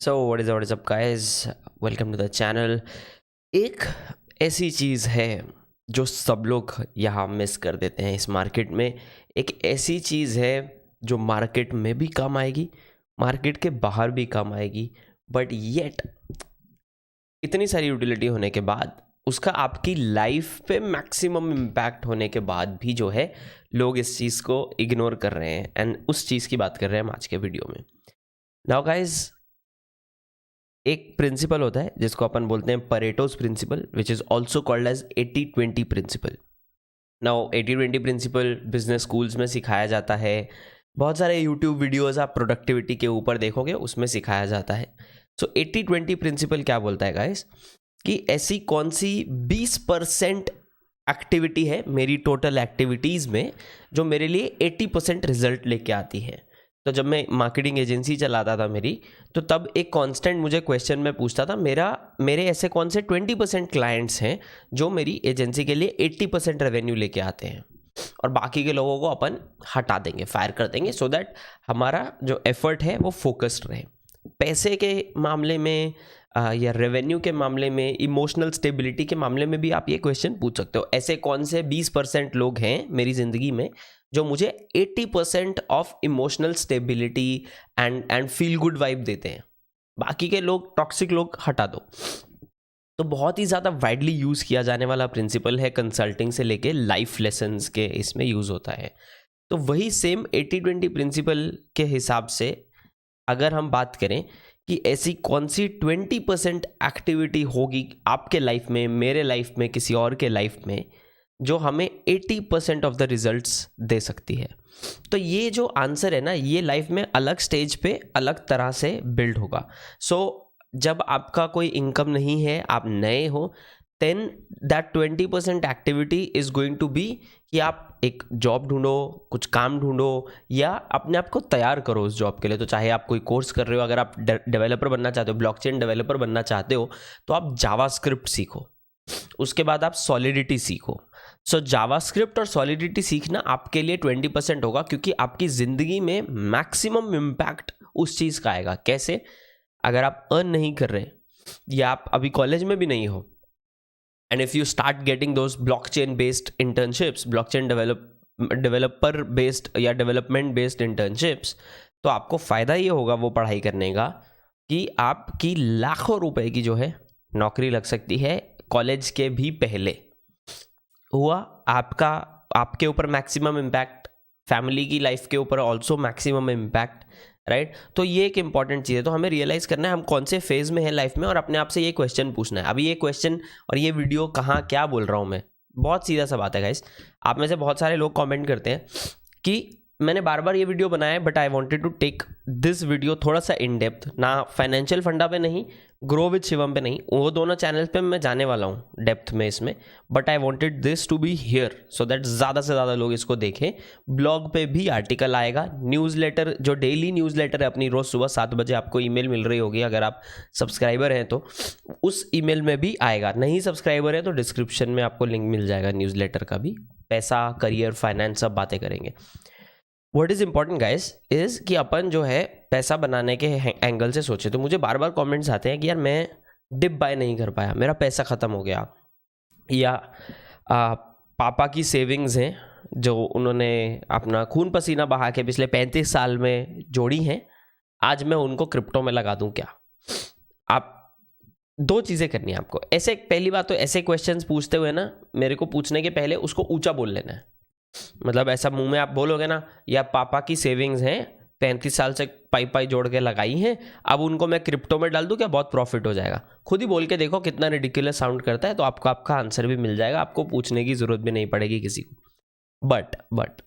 So what is up guys, welcome to the channel. एक ऐसी चीज़ है जो सब लोग यहाँ मिस कर देते हैं इस मार्केट में। एक ऐसी चीज़ है जो मार्केट में भी काम आएगी, मार्केट के बाहर भी काम आएगी, बट येट इतनी सारी यूटिलिटी होने के बाद उसका आपकी लाइफ पे मैक्सिमम इम्पैक्ट होने के बाद भी जो है लोग इस चीज़ को इग्नोर कर रहे हैं। एंड उस चीज़ की बात कर रहे हैं हम आज के वीडियो में। नाउ गाइज, एक प्रिंसिपल होता है जिसको अपन बोलते हैं Pareto's principle, which is also called as 80-20 principle. Now 80-20 principle business schools में सिखाया जाता है। बहुत सारे यूट्यूब वीडियोस आप प्रोडक्टिविटी के ऊपर देखोगे, उसमें सिखाया जाता है। सो 80-20 प्रिंसिपल क्या बोलता है गाइस, कि ऐसी कौन सी 20% एक्टिविटी है मेरी टोटल एक्टिविटीज़ में जो मेरे लिए 80% रिजल्ट लेके आती है। तो जब मैं मार्केटिंग एजेंसी चलाता था मेरी, तो तब एक कांस्टेंट मुझे क्वेश्चन में पूछता था, मेरे ऐसे कौन से 20% क्लाइंट्स हैं जो मेरी एजेंसी के लिए 80% रेवेन्यू लेके आते हैं, और बाकी के लोगों को अपन हटा देंगे, फायर कर देंगे, सो दैट हमारा जो एफर्ट है वो फोकस्ड रहे। पैसे के मामले में या रेवेन्यू के मामले में, इमोशनल स्टेबिलिटी के मामले में भी आप ये क्वेश्चन पूछ सकते हो। ऐसे कौन से 20% लोग हैं मेरी ज़िंदगी में जो मुझे 80% of emotional stability and feel good vibe देते हैं, बाकी के लोग, टॉक्सिक लोग हटा दो। तो बहुत ही ज़्यादा वाइडली यूज़ किया जाने वाला प्रिंसिपल है, कंसल्टिंग से लेके लाइफ लेसन्स के इसमें यूज़ होता है। तो वही सेम 80-20 प्रिंसिपल के हिसाब से अगर हम बात करें कि ऐसी कौन सी 20% एक्टिविटी होगी आपके लाइफ में, मेरे लाइफ में, किसी और के लाइफ में, जो हमें 80% ऑफ द रिजल्ट्स दे सकती है। तो ये जो आंसर है ना, ये लाइफ में अलग स्टेज पे अलग तरह से बिल्ड होगा। सो जब आपका कोई इनकम नहीं है, आप नए हो, then that 20% activity is going to be कि आप एक जॉब ढूंढो, कुछ काम ढूंढो, या अपने आप को तैयार करो उस जॉब के लिए। तो चाहे आप कोई कोर्स कर रहे हो, अगर आप डेवलपर बनना चाहते हो, ब्लॉकचेन डेवलपर बनना चाहते हो, तो आप जावास्क्रिप्ट सीखो, उसके बाद आप सॉलिडिटी सीखो। सो जावास्क्रिप्ट और सॉलिडिटी सीखना आपके लिए 20% होगा, क्योंकि आपकी ज़िंदगी में मैक्सिमम इम्पैक्ट उस चीज़ का आएगा। कैसे? अगर आप अर्न नहीं कर रहे या आप अभी कॉलेज में भी नहीं हो, and if you start getting those blockchain based internships, blockchain developer based या डेवलपमेंट बेस्ड इंटर्नशिप्स, तो आपको फ़ायदा ये होगा वो पढ़ाई करने का कि आपकी लाखों रुपए की जो है नौकरी लग सकती है कॉलेज के भी पहले। हुआ आपका, आपके ऊपर मैक्सिमम इम्पैक्ट, फैमिली की लाइफ के ऊपर ऑल्सो मैक्सिमम इम्पैक्ट, राइट। तो ये एक इंपॉर्टेंट चीज़ है। तो हमें रियलाइज़ करना है हम कौन से फेज़ में है लाइफ में, और अपने आप से ये क्वेश्चन पूछना है। अभी ये क्वेश्चन और ये वीडियो कहाँ क्या बोल रहा हूँ मैं, बहुत सीधा सा बात है गाइस। आप में से बहुत सारे लोग कमेंट करते हैं कि मैंने बार बार ये वीडियो बनाया है, but I wanted to take this video थोड़ा सा इन डेप्थ, ना फाइनेंशियल फंडा पे नहीं, ग्रो विद शिवम पे नहीं, वो दोनों चैनल पे मैं जाने वाला हूँ डेप्थ में इसमें, but I wanted this to be here so that ज़्यादा से ज़्यादा लोग इसको देखें। ब्लॉग पे भी आर्टिकल आएगा, न्यूज़लेटर, जो डेली न्यूज़लेटर है अपनी, रोज़ सुबह 7 बजे आपको ईमेल मिल रही होगी अगर आप सब्सक्राइबर हैं तो, उस ईमेल में भी आएगा। नहीं सब्सक्राइबर है तो डिस्क्रिप्शन में आपको लिंक मिल जाएगा न्यूज़लेटर का भी। पैसा, करियर, फाइनेंस, सब बातें करेंगे। What is important guys is कि अपन जो है पैसा बनाने के एंगल से सोचे। तो मुझे बार बार कमेंट्स आते हैं कि यार मैं डिप बाय नहीं कर पाया, मेरा पैसा ख़त्म हो गया, या पापा की सेविंग्स हैं जो उन्होंने अपना खून पसीना बहा के पिछले 35 साल में जोड़ी हैं, आज मैं उनको क्रिप्टो में लगा दूं क्या। आप दो चीज़ें करनी है आपको। ऐसे, पहली बात तो ऐसे क्वेश्चंस पूछते हुए ना, मेरे को पूछने के पहले उसको ऊंचा बोल लेना है। मतलब ऐसा मुंह में आप बोलोगे ना, या पापा की सेविंग्स हैं 35 साल से पाई जोड़ के लगाई हैं, अब उनको मैं क्रिप्टो में डाल दूं क्या, बहुत प्रॉफिट हो जाएगा। खुद ही बोल के देखो कितना रिडिकुलस साउंड करता है, तो आपको आपका आंसर भी मिल जाएगा, आपको पूछने की जरूरत भी नहीं पड़ेगी किसी को। बट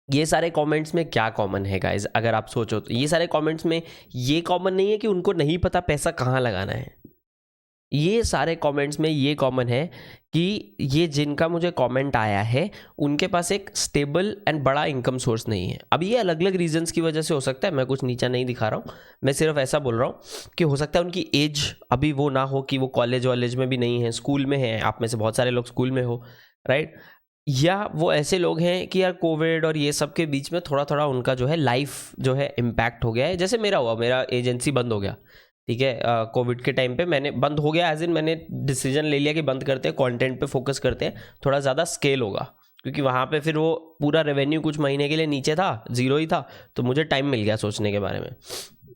ये सारे कमेंट्स में क्या कॉमन है गाइज, अगर आप सोचो तो ये सारे कमेंट्स में ये कॉमन नहीं है कि उनको नहीं पता पैसा कहाँ लगाना है। ये सारे कमेंट्स में ये कॉमन है कि ये जिनका मुझे कमेंट आया है उनके पास एक स्टेबल एंड बड़ा इनकम सोर्स नहीं है। अब ये अलग अलग रीजंस की वजह से हो सकता है, मैं कुछ नीचा नहीं दिखा रहा हूँ, मैं सिर्फ ऐसा बोल रहा हूँ कि हो सकता है उनकी एज अभी वो ना हो कि वो कॉलेज वॉलेज में भी नहीं है, स्कूल में है। आप में से बहुत सारे लोग स्कूल में हो, राइट। या वो ऐसे लोग हैं कि यार कोविड और ये सब के बीच में थोड़ा थोड़ा उनका जो है लाइफ जो है इम्पैक्ट हो गया है, जैसे मेरा हुआ, मेरा एजेंसी बंद हो गया, ठीक है, कोविड के टाइम पे मैंने बंद हो गया, एज इन मैंने डिसीजन ले लिया कि बंद करते हैं, कंटेंट पे फोकस करते हैं, थोड़ा ज़्यादा स्केल होगा, क्योंकि वहाँ पे फिर वो पूरा रेवेन्यू कुछ महीने के लिए नीचे था, जीरो ही था, तो मुझे टाइम मिल गया सोचने के बारे में,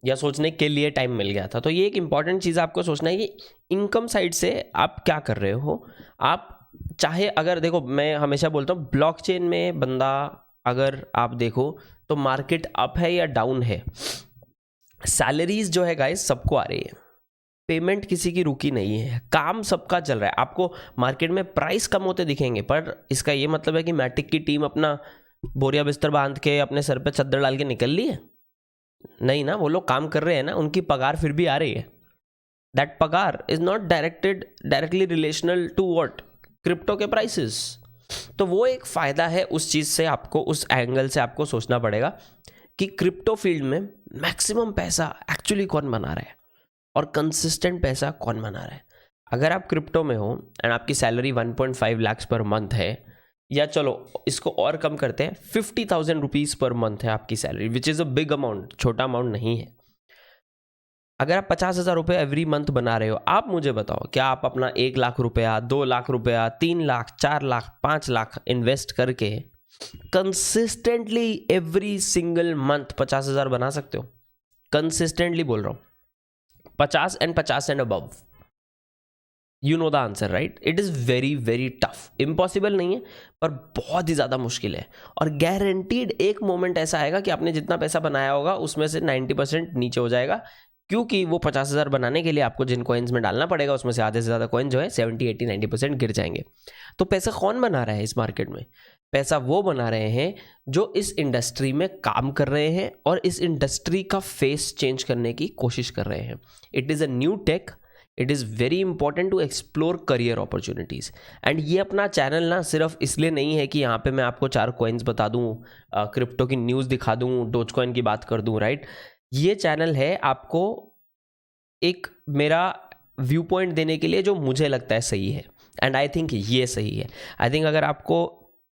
या सोचने के लिए टाइम मिल गया था। तो ये एक इंपॉर्टेंट चीज़ आपको सोचना है कि इनकम साइड से आप क्या कर रहे हो। आप चाहे, अगर देखो, मैं हमेशा बोलता हूँ ब्लॉकचेन में बंदा, अगर आप देखो तो मार्केट अप है या डाउन है, सैलरीज जो है गाइस सबको आ रही है, पेमेंट किसी की रुकी नहीं है, काम सबका चल रहा है। आपको मार्केट में प्राइस कम होते दिखेंगे, पर इसका ये मतलब है कि मैटिक की टीम अपना बोरिया बिस्तर बांध के अपने सर पे चद्दर डाल के निकल ली है? नहीं ना, वो लोग काम कर रहे हैं ना, उनकी पगार फिर भी आ रही है। दैट पगार is not directly relational to what, crypto के प्राइसेस। तो वो एक फ़ायदा है, उस चीज़ से आपको, उस एंगल से आपको सोचना पड़ेगा कि क्रिप्टो फील्ड में मैक्सिमम पैसा एक्चुअली कौन बना रहा है और कंसिस्टेंट पैसा कौन बना रहा है। अगर आप क्रिप्टो में हो एंड आपकी सैलरी 1.5 लाख पर मंथ है, या चलो इसको और कम करते हैं, 50,000 रुपीज़ पर मंथ है आपकी salary, which is a big amount, छोटा अमाउंट नहीं है। अगर आप 50,000 रुपये एवरी मंथ बना रहे हो, आप मुझे बताओ, क्या आप अपना 1 लाख रुपया, 2 लाख रुपया, 3 लाख, 4 लाख, 5 लाख इन्वेस्ट करके कंसिस्टेंटली एवरी सिंगल मंथ 50,000 बना सकते हो? कंसिस्टेंटली बोल रहा हूँ, 50 and above. You know the answer, right? It is very very tough, impossible नहीं है, पर बहुत ही ज़्यादा मुश्किल है। और गारंटीड एक मोमेंट ऐसा आएगा कि आपने जितना पैसा बनाया होगा उसमें से 90% नीचे हो जाएगा, क्योंकि वो 50,000 बनाने के लिए आपको जिन कॉइन्स में डालना पड़ेगा उसमें से आधे से ज़्यादा कॉइन जो है 70, 80, 90% गिर जाएंगे। तो पैसा कौन बना रहा है इस मार्केट में? पैसा वो बना रहे हैं जो इस इंडस्ट्री में काम कर रहे हैं और इस इंडस्ट्री का फेस चेंज करने की कोशिश कर रहे हैं। It is a new tech, it is very important to explore career opportunities. And ये अपना चैनल ना सिर्फ इसलिए नहीं है कि यहाँ पे मैं आपको 4 कॉइन्स बता दूँ, क्रिप्टो की न्यूज़ दिखा दूँ, डोज कॉइन की बात कर दूँ, राइट? ये चैनल है आपको एक मेरा व्यू पॉइंट देने के लिए जो मुझे लगता है सही है, एंड आई थिंक ये सही है। आई थिंक अगर आपको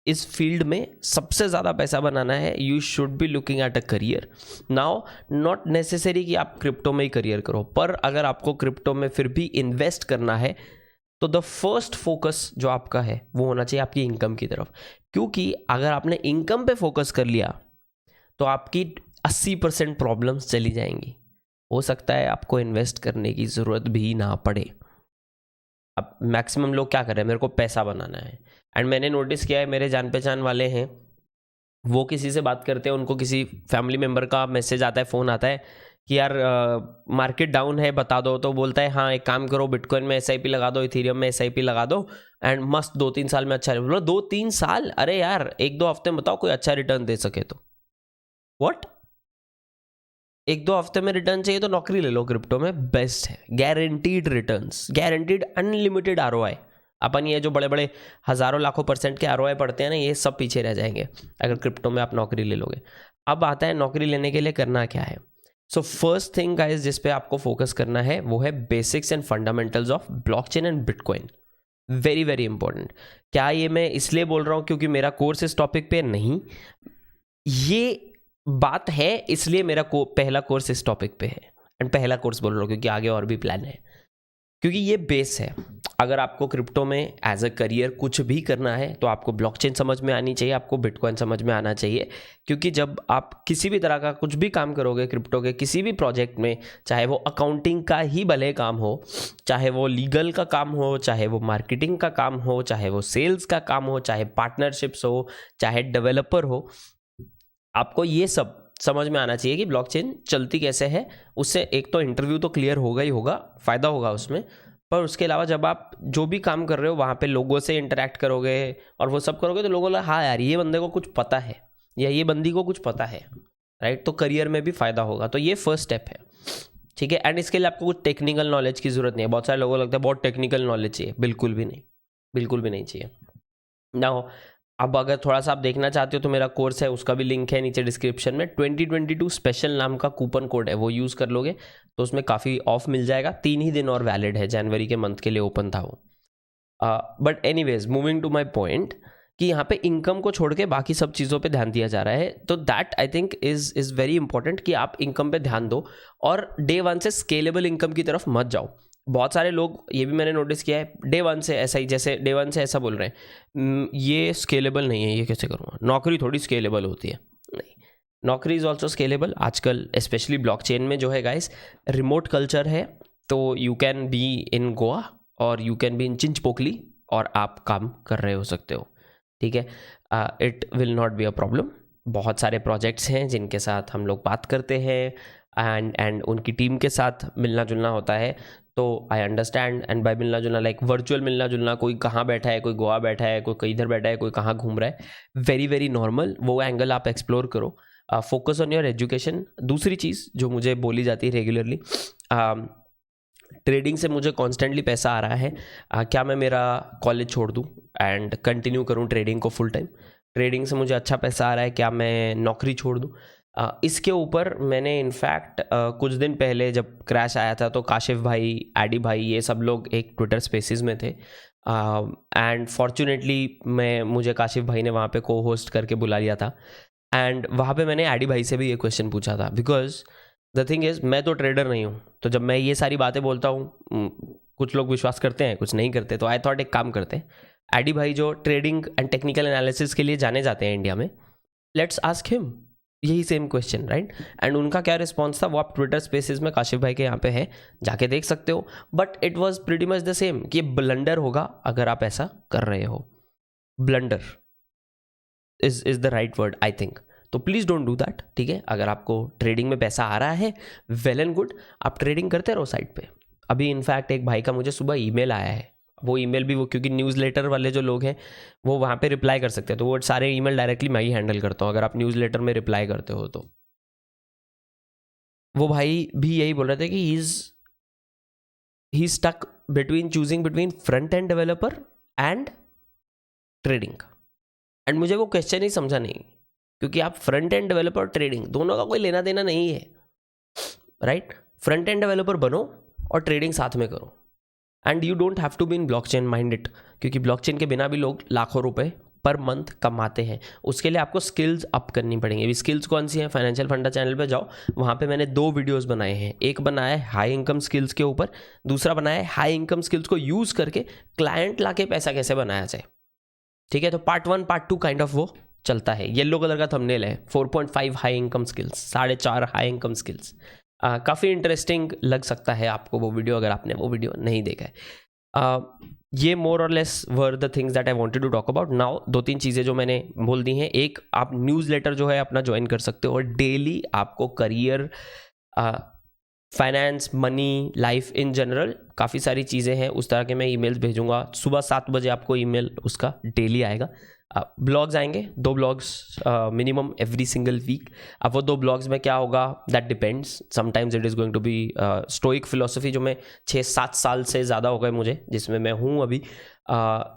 इस फील्ड में सबसे ज़्यादा पैसा बनाना है, you should be looking at a career. Now not necessary कि आप क्रिप्टो में ही करियर करो, पर अगर आपको क्रिप्टो में फिर भी इन्वेस्ट करना है तो द फर्स्ट फोकस जो आपका है वो होना चाहिए आपकी इनकम की तरफ, क्योंकि अगर आपने इनकम पे फोकस कर लिया तो आपकी 80% प्रॉब्लम्स चली जाएंगी। हो सकता है आपको इन्वेस्ट करने की ज़रूरत भी ना पड़े। अब मैक्सिमम लोग क्या कर रहे हैं, मेरे को पैसा बनाना है, एंड मैंने नोटिस किया है, मेरे जान पहचान वाले हैं, वो किसी से बात करते हैं, उनको किसी फैमिली मेम्बर का मैसेज आता है, फ़ोन आता है कि यार मार्केट डाउन है बता दो, तो बोलता है हाँ एक काम करो, बिटकॉइन में एसआईपी लगा दो, इथेरियम में एसआईपी लगा दो, एंड मस्त 2-3 साल में अच्छा। बोलो 2-3 साल? अरे यार 1-2 हफ्ते में बताओ कोई अच्छा रिटर्न दे सके तो। व्हाट? 1-2 हफ्ते में रिटर्न चाहिए तो नौकरी ले लो, क्रिप्टो में बेस्ट है, guaranteed returns, guaranteed unlimited ROI. अपन ये जो बड़े बड़े हज़ारों लाखों % के आरओआई पढ़ते हैं ना, ये सब पीछे रह जाएंगे अगर क्रिप्टो में आप नौकरी ले लोगे। अब आता है नौकरी लेने के लिए करना क्या है। सो फर्स्ट थिंग गाइस जिस पे आपको फोकस करना है वो है basics and fundamentals of blockchain and bitcoin. Very very important. क्या ये मैं इसलिए बोल रहा हूँ क्योंकि मेरा कोर्स इस टॉपिक पे नहीं, ये बात है इसलिए मेरा पहला कोर्स इस टॉपिक पे है, एंड पहला कोर्स बोल रहा हूँ क्योंकि आगे और भी प्लान है, क्योंकि ये बेस है। अगर आपको क्रिप्टो में एज अ करियर कुछ भी करना है तो आपको ब्लॉकचेन समझ में आनी चाहिए, आपको बिटकॉइन समझ में आना चाहिए, क्योंकि जब आप किसी भी तरह का कुछ भी काम करोगे क्रिप्टो के किसी भी प्रोजेक्ट में, चाहे वो अकाउंटिंग का ही भले काम हो, चाहे वो लीगल का काम हो, चाहे वो मार्केटिंग का काम हो, चाहे वो सेल्स का काम हो, चाहे पार्टनरशिप्स हो, चाहे डेवलपर हो, आपको ये सब समझ में आना चाहिए कि ब्लॉकचेन चलती कैसे है। उससे एक तो इंटरव्यू तो क्लियर होगा ही होगा, फ़ायदा होगा उसमें, पर उसके अलावा जब आप जो भी काम कर रहे हो वहाँ पे लोगों से इंटरेक्ट करोगे और वो सब करोगे तो लोगों को हाँ यार ये बंदे को कुछ पता है या ये बंदी को कुछ पता है, राइट? तो करियर में भी फ़ायदा होगा। तो ये फर्स्ट स्टेप है, ठीक है। एंड इसके लिए आपको कुछ टेक्निकल नॉलेज की ज़रूरत नहीं है। बहुत सारे लोगों को लगता है बहुत टेक्निकल नॉलेज चाहिए, बिल्कुल भी नहीं, बिल्कुल भी नहीं चाहिए ना। अब अगर थोड़ा सा आप देखना चाहते हो तो मेरा कोर्स है, उसका भी लिंक है नीचे डिस्क्रिप्शन में। 2022 स्पेशल नाम का कूपन कोड है, वो यूज़ कर लोगे तो उसमें काफ़ी ऑफ मिल जाएगा। 3 ही दिन और वैलिड है, जनवरी के मंथ के लिए ओपन था वो। But anyways moving to my point, कि यहाँ पे इनकम को छोड़ के बाकी सब चीज़ों पे ध्यान दिया जा रहा है। तो that I think is very important कि आप इनकम पे ध्यान दो और डे वन से स्केलेबल इनकम की तरफ मत जाओ। बहुत सारे लोग, ये भी मैंने नोटिस किया है, डे वन से ऐसा ही, जैसे डे वन से ऐसा बोल रहे हैं ये स्केलेबल नहीं है, ये कैसे करूँगा, नौकरी थोड़ी स्केलेबल होती है। नहीं, नौकरी इज़ ऑल्सो स्केलेबल। आजकल स्पेशली ब्लॉकचेन में जो है गाइस, रिमोट कल्चर है, तो you can be in Goa और you can be in Chinchpokli और आप काम कर रहे हो सकते हो, ठीक है। It will not be a problem. बहुत सारे प्रोजेक्ट्स हैं जिनके साथ हम लोग बात करते हैं एंड उनकी टीम के साथ मिलना जुलना होता है, तो आई अंडरस्टैंड। एंड बाय मिलना जुलना लाइक वर्चुअल मिलना जुलना, कोई कहाँ बैठा है, कोई गोवा बैठा है, कोई इधर बैठा है, कोई कहाँ घूम रहा है, वेरी वेरी नॉर्मल। वो एंगल आप एक्सप्लोर करो, फोकस ऑन योर एजुकेशन। दूसरी चीज़ जो मुझे बोली जाती है रेगुलरली, ट्रेडिंग से मुझे कॉन्स्टेंटली पैसा आ रहा है, क्या मैं मेरा कॉलेज छोड़ दूँ एंड कंटिन्यू करूँ ट्रेडिंग को फुल टाइम? ट्रेडिंग से मुझे अच्छा पैसा आ रहा है, क्या मैं नौकरी छोड़ दूँ? इसके ऊपर मैंने इनफैक्ट कुछ दिन पहले जब क्रैश आया था तो काशिफ भाई, एडी भाई, ये सब लोग एक ट्विटर स्पेसिस में थे एंड फॉर्चुनेटली मुझे काशिफ भाई ने वहाँ पे को होस्ट करके बुला लिया था एंड वहाँ पे मैंने एडी भाई से भी ये क्वेश्चन पूछा था, बिकॉज द थिंग इज़ मैं तो ट्रेडर नहीं हूँ, तो जब मैं ये सारी बातें बोलता हूँ कुछ लोग विश्वास करते हैं, कुछ नहीं करते, तो आई थॉट एक काम करते हैं, एडी भाई जो ट्रेडिंग एंड टेक्निकल एनालिसिस के लिए जाने जाते हैं इंडिया में, लेट्स आस्क हिम यही सेम क्वेश्चन, राइट। एंड उनका क्या रिस्पॉन्स था वो आप ट्विटर स्पेसिस में काशिफ भाई के यहाँ पे है, जाके देख सकते हो। But it was pretty much the same कि ब्लंडर होगा अगर आप ऐसा कर रहे हो। Blunder is the right word I think. तो प्लीज़ डोंट डू दैट, ठीक है। अगर आपको ट्रेडिंग में पैसा आ रहा है, वेल एंड गुड, आप ट्रेडिंग करते रहो साइड पे। अभी इनफैक्ट एक भाई का मुझे सुबह ईमेल आया है, वो ईमेल भी वो क्योंकि न्यूज़लेटर वाले जो लोग हैं वो वहाँ पे रिप्लाई कर सकते हैं, तो वो सारे ईमेल डायरेक्टली मैं ही हैंडल करता हूँ अगर आप न्यूज़लेटर में रिप्लाई करते हो तो। वो भाई भी यही बोल रहे थे कि he stuck between front end developer and trading. And मुझे वो क्वेश्चन ही समझा नहीं, क्योंकि आप फ्रंट एंड डेवलपर और ट्रेडिंग दोनों का कोई लेना देना नहीं है, राइट। फ्रंट एंड डेवलपर बनो और ट्रेडिंग साथ में करो and you don't have to be in blockchain minded, क्योंकि ब्लॉकचेन के बिना भी लोग लाखों रुपए पर मंथ कमाते हैं। उसके लिए आपको स्किल्स अप करनी पड़ेंगी। अभी स्किल्स कौन सी हैं? फाइनेंशियल फंडा चैनल पे जाओ, वहाँ पे मैंने 2 वीडियोस बनाए हैं। एक बनाया है हाई इनकम स्किल्स के ऊपर, दूसरा बनाया है हाई इनकम स्किल्स को यूज़ करके क्लाइंट लाके पैसा कैसे बनाया जाए, ठीक है। तो पार्ट 1 पार्ट 2 काइंड ऑफ वो चलता है। येलो कलर का थंबनेल है, 4.5 high income skills, 4.5 high income skills. काफ़ी इंटरेस्टिंग लग सकता है आपको वो वीडियो अगर आपने वो वीडियो नहीं देखा है। ये मोर और less were the things that I wanted to talk about now. 2-3 चीज़ें जो मैंने बोल दी हैं, एक आप न्यूज़लेटर जो है अपना ज्वाइन कर सकते हो और डेली आपको career, finance, money, life in general काफ़ी सारी चीज़ें हैं उस तरह के मैं ईमेल्स भेजूंगा। सुबह 7 बजे आपको ईमेल उसका डेली आएगा। ब्लॉग्स आएंगे, 2 blogs minimum every single week. अब वो 2 ब्लॉग्स में क्या होगा that depends, sometimes it is going to be stoic philosophy जो मैं 6-7 साल से ज़्यादा हो गए मुझे जिसमें मैं हूँ अभी,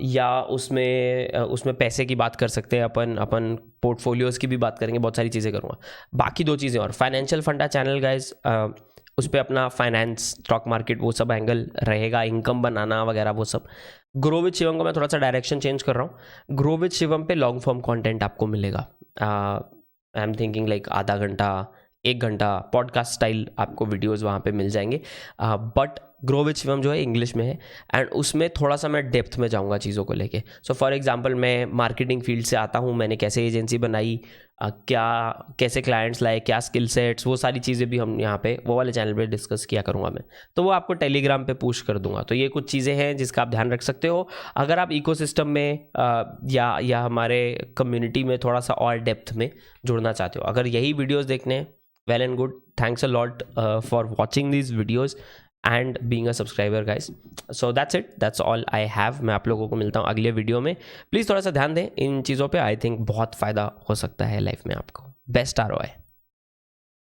या उसमें पैसे की बात कर सकते हैं अपन पोर्टफोलियोज़ की भी बात करेंगे, बहुत सारी चीज़ें करूँगा। बाकी 2 चीज़ें और, फाइनेंशियल फंडा चैनल गाइज, उस पर अपना फाइनेंस, स्टॉक मार्केट, वो सब एंगल रहेगा, इनकम बनाना वगैरह वो सब। ग्रो विद शिवम का मैं थोड़ा सा डायरेक्शन चेंज कर रहा हूँ। ग्रो विद शिवम पे लॉन्ग फॉर्म कंटेंट आपको मिलेगा। आई एम थिंकिंग लाइक आधा घंटा 1 घंटा पॉडकास्ट स्टाइल आपको वीडियोज़ वहाँ पे मिल जाएंगे। बट ग्रो विद शिवम जो है इंग्लिश में है एंड उसमें थोड़ा सा मैं डेप्थ में जाऊँगा चीज़ों को लेके। सो फॉर एग्जांपल मैं मार्केटिंग फील्ड से आता हूँ, मैंने कैसे एजेंसी बनाई, कैसे क्लाइंट्स लाए, क्या स्किल सेट्स, वो सारी चीज़ें भी हम यहाँ पे वो वाले चैनल पे डिस्कस किया करूँगा मैं। तो वो आपको टेलीग्राम पे पुश कर दूंगा। तो ये कुछ चीज़ें हैं जिसका आप ध्यान रख सकते हो अगर आप इकोसिस्टम में या हमारे कम्युनिटी में थोड़ा सा और डेप्थ में जुड़ना चाहते हो। अगर यही वीडियोज़ देखने, well and good, thanks a lot for watching these videos and being a subscriber guys. So that's it, that's all I have. मैं आप लोगों को मिलता हूँ अगले वीडियो में। प्लीज़ थोड़ा सा ध्यान दें इन चीज़ों पे, आई थिंक बहुत फ़ायदा हो सकता है लाइफ में आपको। Best ROI।